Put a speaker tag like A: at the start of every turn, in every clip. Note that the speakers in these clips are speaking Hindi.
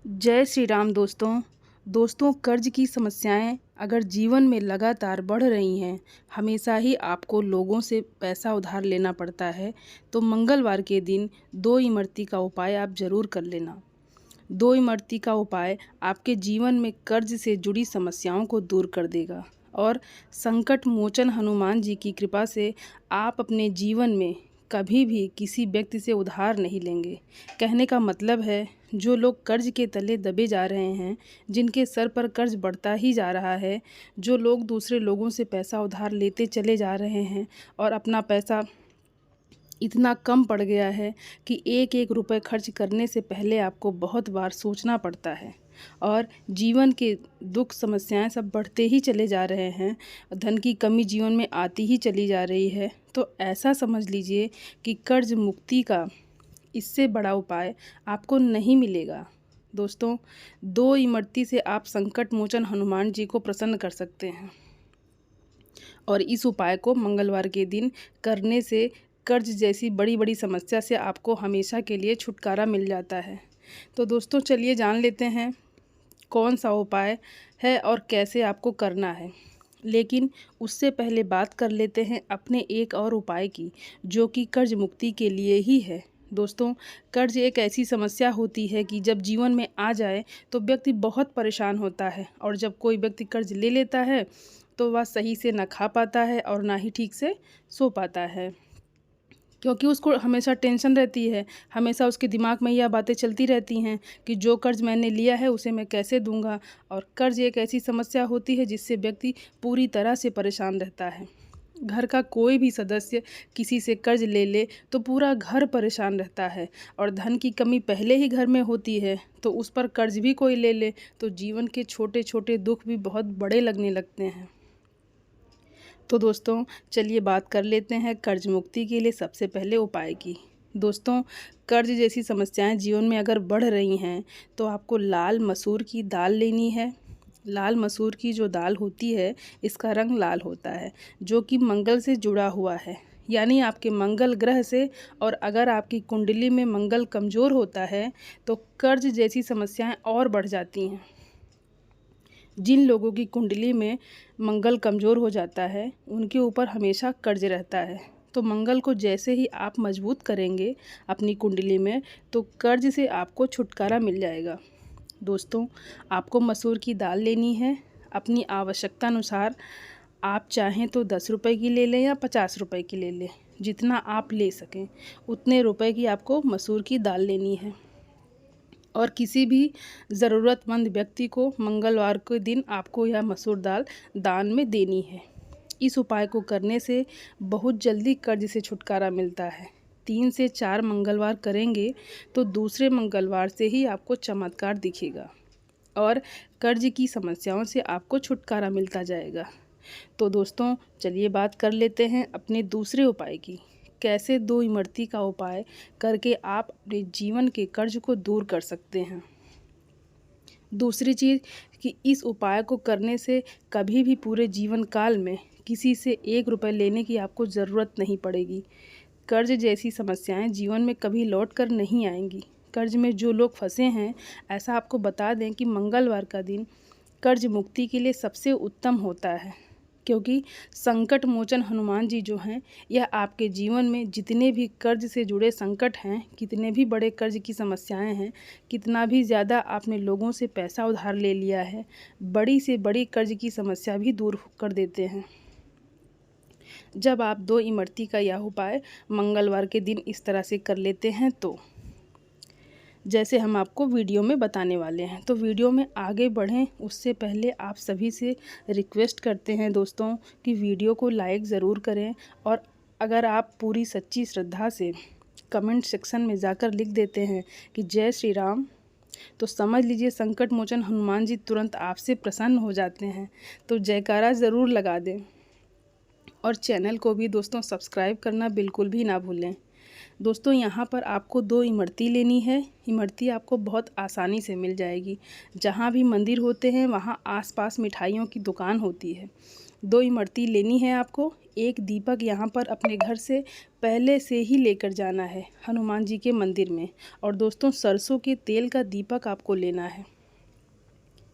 A: जय श्री राम दोस्तों कर्ज की समस्याएं अगर जीवन में लगातार बढ़ रही हैं, हमेशा ही आपको लोगों से पैसा उधार लेना पड़ता है, तो मंगलवार के दिन दो इमरती का उपाय आप ज़रूर कर लेना। दो इमरती का उपाय आपके जीवन में कर्ज से जुड़ी समस्याओं को दूर कर देगा और संकट मोचन हनुमान जी की कृपा से आप अपने जीवन में कभी भी किसी व्यक्ति से उधार नहीं लेंगे। कहने का मतलब है, जो लोग कर्ज के तले दबे जा रहे हैं, जिनके सर पर कर्ज बढ़ता ही जा रहा है, जो लोग दूसरे लोगों से पैसा उधार लेते चले जा रहे हैं और अपना पैसा इतना कम पड़ गया है कि एक एक रुपए खर्च करने से पहले आपको बहुत बार सोचना पड़ता है और जीवन के दुख समस्याएं सब बढ़ते ही चले जा रहे हैं। धन की कमी जीवन में आती ही चली जा रही है। तो ऐसा समझ लीजिए कि कर्ज मुक्ति का इससे बड़ा उपाय आपको नहीं मिलेगा। दोस्तों, दो इमरती से आप संकट मोचन हनुमान जी को प्रसन्न कर सकते हैं और इस उपाय को मंगलवार के दिन करने से कर्ज जैसी बड़ी बड़ी समस्या से आपको हमेशा के लिए छुटकारा मिल जाता है। तो दोस्तों, चलिए जान लेते हैं कौन सा उपाय है और कैसे आपको करना है। लेकिन उससे पहले बात कर लेते हैं अपने एक और उपाय की, जो कि कर्ज मुक्ति के लिए ही है। दोस्तों, कर्ज एक ऐसी समस्या होती है कि जब जीवन में आ जाए तो व्यक्ति बहुत परेशान होता है और जब कोई व्यक्ति कर्ज ले लेता है तो वह सही से ना खा पाता है और ना ही ठीक से सो पाता है, क्योंकि उसको हमेशा टेंशन रहती है। हमेशा उसके दिमाग में यह बातें चलती रहती हैं कि जो कर्ज मैंने लिया है उसे मैं कैसे दूंगा। और कर्ज एक ऐसी समस्या होती है जिससे व्यक्ति पूरी तरह से परेशान रहता है। घर का कोई भी सदस्य किसी से कर्ज ले ले तो पूरा घर परेशान रहता है और धन की कमी पहले ही घर में होती है, तो उस पर कर्ज भी कोई ले ले तो जीवन के छोटे छोटे दुख भी बहुत बड़े लगने लगते हैं। तो दोस्तों, चलिए बात कर लेते हैं कर्ज मुक्ति के लिए सबसे पहले उपाय की। दोस्तों, कर्ज जैसी समस्याएं जीवन में अगर बढ़ रही हैं तो आपको लाल मसूर की दाल लेनी है। लाल मसूर की जो दाल होती है, इसका रंग लाल होता है, जो कि मंगल से जुड़ा हुआ है, यानी आपके मंगल ग्रह से। और अगर आपकी कुंडली में मंगल कमज़ोर होता है तो कर्ज जैसी समस्याएं और बढ़ जाती हैं। जिन लोगों की कुंडली में मंगल कमज़ोर हो जाता है उनके ऊपर हमेशा कर्ज रहता है। तो मंगल को जैसे ही आप मजबूत करेंगे अपनी कुंडली में, तो कर्ज से आपको छुटकारा मिल जाएगा। दोस्तों, आपको मसूर की दाल लेनी है अपनी आवश्यकता अनुसार। आप चाहें तो 10 रुपए की ले लें या 50 रुपए की ले लें, जितना आप ले सकें उतने रुपए की आपको मसूर की दाल लेनी है। और किसी भी ज़रूरतमंद व्यक्ति को मंगलवार के दिन आपको यह मसूर दाल दान में देनी है। इस उपाय को करने से बहुत जल्दी कर्ज से छुटकारा मिलता है। 3 से 4 मंगलवार करेंगे तो दूसरे मंगलवार से ही आपको चमत्कार दिखेगा और कर्ज की समस्याओं से आपको छुटकारा मिलता जाएगा। तो दोस्तों, चलिए बात कर लेते हैं अपने दूसरे उपाय की। कैसे दो इमरती का उपाय करके आप अपने जीवन के कर्ज को दूर कर सकते हैं। दूसरी चीज़ कि इस उपाय को करने से कभी भी पूरे जीवन काल में किसी से 1 रुपए लेने की आपको ज़रूरत नहीं पड़ेगी। कर्ज जैसी समस्याएं जीवन में कभी लौट कर नहीं आएंगी। कर्ज में जो लोग फंसे हैं, ऐसा आपको बता दें कि मंगलवार का दिन कर्ज मुक्ति के लिए सबसे उत्तम होता है, क्योंकि संकट मोचन हनुमान जी जो हैं, यह आपके जीवन में जितने भी कर्ज से जुड़े संकट हैं, कितने भी बड़े कर्ज की समस्याएं हैं, कितना भी ज़्यादा आपने लोगों से पैसा उधार ले लिया है, बड़ी से बड़ी कर्ज की समस्या भी दूर कर देते हैं जब आप दो इमरती का यह उपाय मंगलवार के दिन इस तरह से कर लेते हैं। तो जैसे हम आपको वीडियो में बताने वाले हैं, तो वीडियो में आगे बढ़ें उससे पहले आप सभी से रिक्वेस्ट करते हैं दोस्तों कि वीडियो को लाइक ज़रूर करें। और अगर आप पूरी सच्ची श्रद्धा से कमेंट सेक्शन में जाकर लिख देते हैं कि जय श्री राम, तो समझ लीजिए संकट मोचन हनुमान जी तुरंत आपसे प्रसन्न हो जाते हैं। तो जयकारा ज़रूर लगा दें और चैनल को भी दोस्तों सब्सक्राइब करना बिल्कुल भी ना भूलें। दोस्तों, यहाँ पर आपको दो इमरती लेनी है। इमरती आपको बहुत आसानी से मिल जाएगी। जहाँ भी मंदिर होते हैं वहाँ आसपास मिठाइयों की दुकान होती है। 2 इमरती लेनी है आपको। एक दीपक यहाँ पर अपने घर से पहले से ही लेकर जाना है हनुमान जी के मंदिर में। और दोस्तों सरसों के तेल का दीपक आपको लेना है,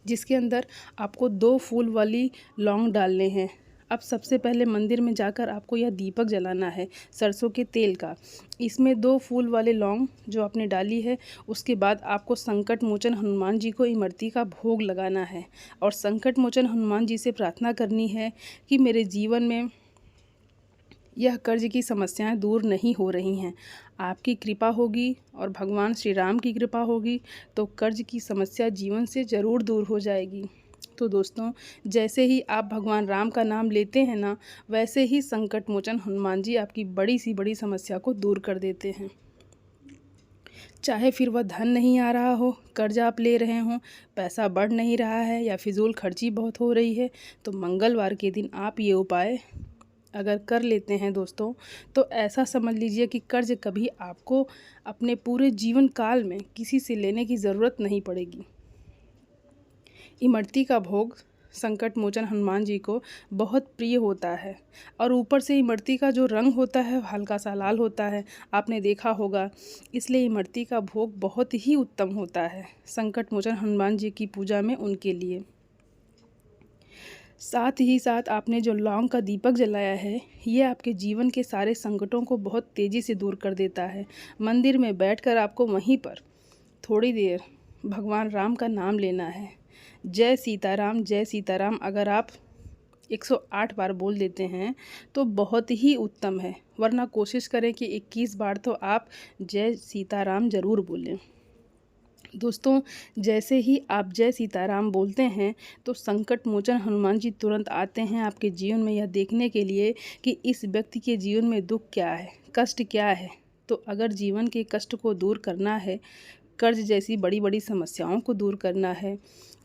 A: जिसके अंदर आपको 2 फूल वाली लौंग डालने हैं। अब सबसे पहले मंदिर में जाकर आपको यह दीपक जलाना है सरसों के तेल का। इसमें 2 फूल वाले लौंग जो आपने डाली है, उसके बाद आपको संकट मोचन हनुमान जी को इमरती का भोग लगाना है और संकट मोचन हनुमान जी से प्रार्थना करनी है कि मेरे जीवन में यह कर्ज की समस्याएं दूर नहीं हो रही हैं। आपकी कृपा होगी और भगवान श्री राम की कृपा होगी तो कर्ज की समस्या जीवन से ज़रूर दूर हो जाएगी। तो दोस्तों जैसे ही आप भगवान राम का नाम लेते हैं ना, वैसे ही संकट मोचन हनुमान जी आपकी बड़ी सी बड़ी समस्या को दूर कर देते हैं। चाहे फिर वह धन नहीं आ रहा हो, कर्ज आप ले रहे हों, पैसा बढ़ नहीं रहा है या फिजूल खर्ची बहुत हो रही है, तो मंगलवार के दिन आप ये उपाय अगर कर लेते हैं दोस्तों, तो ऐसा समझ लीजिए कि कर्ज कभी आपको अपने पूरे जीवन काल में किसी से लेने की ज़रूरत नहीं पड़ेगी। इमरती का भोग संकट मोचन हनुमान जी को बहुत प्रिय होता है और ऊपर से इमरती का जो रंग होता है हल्का सा लाल होता है, आपने देखा होगा। इसलिए इमरती का भोग बहुत ही उत्तम होता है संकट मोचन हनुमान जी की पूजा में उनके लिए। साथ ही साथ आपने जो लौंग का दीपक जलाया है, ये आपके जीवन के सारे संकटों को बहुत तेज़ी से दूर कर देता है। मंदिर में बैठकर आपको वहीं पर थोड़ी देर भगवान राम का नाम लेना है। जय सीताराम अगर आप 108 बार बोल देते हैं तो बहुत ही उत्तम है, वरना कोशिश करें कि 21 बार तो आप जय सीताराम ज़रूर बोलें। दोस्तों जैसे ही आप जय सीताराम बोलते हैं तो संकट मोचन हनुमान जी तुरंत आते हैं आपके जीवन में, यह देखने के लिए कि इस व्यक्ति के जीवन में दुख क्या है, कष्ट क्या है। तो अगर जीवन के कष्ट को दूर करना है, कर्ज जैसी बड़ी बड़ी समस्याओं को दूर करना है,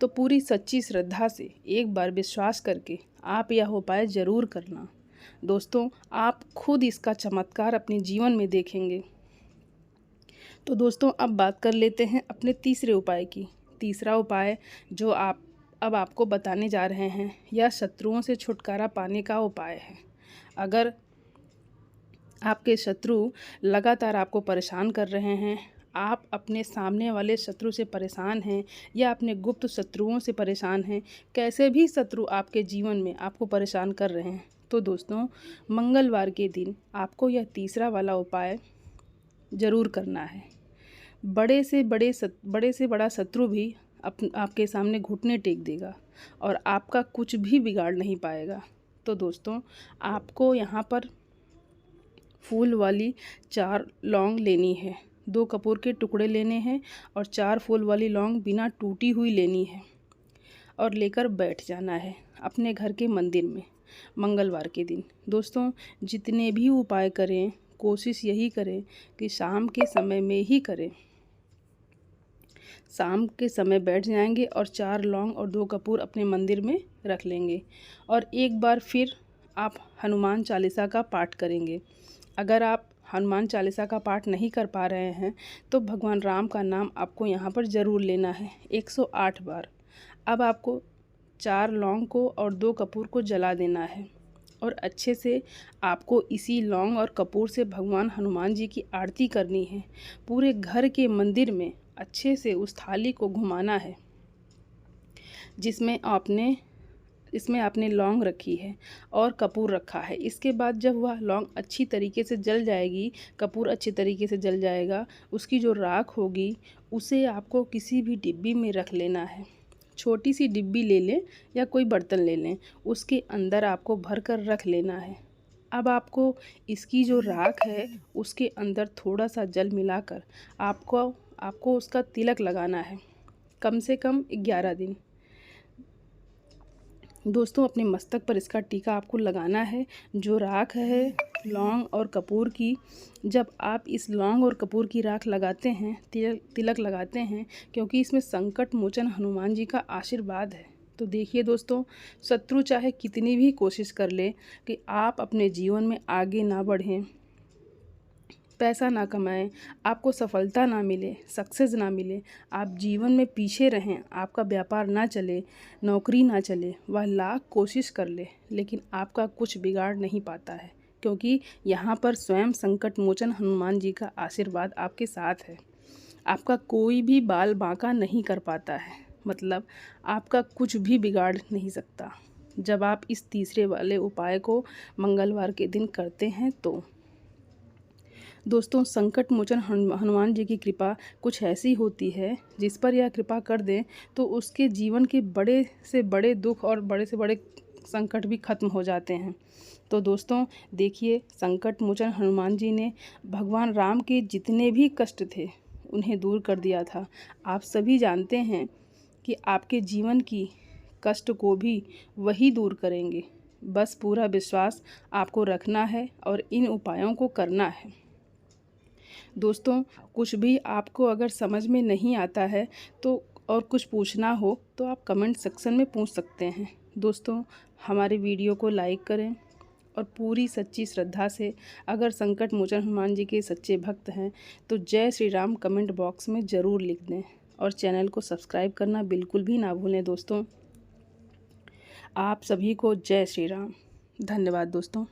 A: तो पूरी सच्ची श्रद्धा से एक बार विश्वास करके आप यह उपाय ज़रूर करना। दोस्तों आप खुद इसका चमत्कार अपने जीवन में देखेंगे। तो दोस्तों अब बात कर लेते हैं अपने तीसरे उपाय की। तीसरा उपाय जो अब आपको बताने जा रहे हैं, यह शत्रुओं से छुटकारा पाने का उपाय है। अगर आपके शत्रु लगातार आपको परेशान कर रहे हैं, आप अपने सामने वाले शत्रु से परेशान हैं या अपने गुप्त शत्रुओं से परेशान हैं, कैसे भी शत्रु आपके जीवन में आपको परेशान कर रहे हैं, तो दोस्तों मंगलवार के दिन आपको यह तीसरा वाला उपाय ज़रूर करना है। बड़े से बड़ा शत्रु भी आपके सामने घुटने टेक देगा और आपका कुछ भी बिगाड़ नहीं पाएगा। तो दोस्तों आपको यहाँ पर फूल वाली 4 लौंग लेनी है, 2 कपूर के टुकड़े लेने हैं और 4 फूल वाली लौंग बिना टूटी हुई लेनी है और लेकर बैठ जाना है अपने घर के मंदिर में मंगलवार के दिन। दोस्तों जितने भी उपाय करें, कोशिश यही करें कि शाम के समय में ही करें। शाम के समय बैठ जाएंगे और 4 लौंग और 2 कपूर अपने मंदिर में रख लेंगे और एक बार फिर आप हनुमान चालीसा का पाठ करेंगे। अगर आप हनुमान चालीसा का पाठ नहीं कर पा रहे हैं तो भगवान राम का नाम आपको यहाँ पर ज़रूर लेना है 108 बार। अब आपको 4 लौंग को और 2 कपूर को जला देना है और अच्छे से आपको इसी लौंग और कपूर से भगवान हनुमान जी की आरती करनी है। पूरे घर के मंदिर में अच्छे से उस थाली को घुमाना है जिसमें आपने लौंग रखी है और कपूर रखा है। इसके बाद जब वह लौंग अच्छी तरीके से जल जाएगी, कपूर अच्छी तरीके से जल जाएगा, उसकी जो राख होगी उसे आपको किसी भी डिब्बी में रख लेना है। छोटी सी डिब्बी ले लें या कोई बर्तन ले लें, उसके अंदर आपको भर कर रख लेना है। अब आपको इसकी जो राख है उसके अंदर थोड़ा सा जल मिलाकर आपको उसका तिलक लगाना है, कम से कम 11 दिन। दोस्तों अपने मस्तक पर इसका टीका आपको लगाना है। जो राख है लौंग और कपूर की, जब आप इस लौंग और कपूर की राख लगाते हैं, तिलक लगाते हैं, क्योंकि इसमें संकट मोचन हनुमान जी का आशीर्वाद है। तो देखिए दोस्तों, शत्रु चाहे कितनी भी कोशिश कर ले कि आप अपने जीवन में आगे ना बढ़ें, पैसा ना कमाएं, आपको सफलता ना मिले, सक्सेस ना मिले, आप जीवन में पीछे रहें, आपका व्यापार ना चले, नौकरी ना चले, वह लाख कोशिश कर ले लेकिन आपका कुछ बिगाड़ नहीं पाता है, क्योंकि यहाँ पर स्वयं संकट मोचन हनुमान जी का आशीर्वाद आपके साथ है। आपका कोई भी बाल बांका नहीं कर पाता है, मतलब आपका कुछ भी बिगाड़ नहीं सकता जब आप इस तीसरे वाले उपाय को मंगलवार के दिन करते हैं तो। दोस्तों, संकट मोचन हनुमान जी की कृपा कुछ ऐसी होती है, जिस पर यह कृपा कर दें तो उसके जीवन के बड़े से बड़े दुख और बड़े से बड़े संकट भी खत्म हो जाते हैं। तो दोस्तों देखिए, संकट मोचन हनुमान जी ने भगवान राम के जितने भी कष्ट थे उन्हें दूर कर दिया था। आप सभी जानते हैं कि आपके जीवन की कष्ट को भी वही दूर करेंगे। बस पूरा विश्वास आपको रखना है और इन उपायों को करना है। दोस्तों, कुछ भी आपको अगर समझ में नहीं आता है तो और कुछ पूछना हो तो आप कमेंट सेक्शन में पूछ सकते हैं। दोस्तों, हमारे वीडियो को लाइक करें और पूरी सच्ची श्रद्धा से, अगर संकट मोचन हनुमान जी के सच्चे भक्त हैं तो जय श्री राम कमेंट बॉक्स में ज़रूर लिख दें और चैनल को सब्सक्राइब करना बिल्कुल भी ना भूलें। दोस्तों, आप सभी को जय श्री राम। धन्यवाद दोस्तों।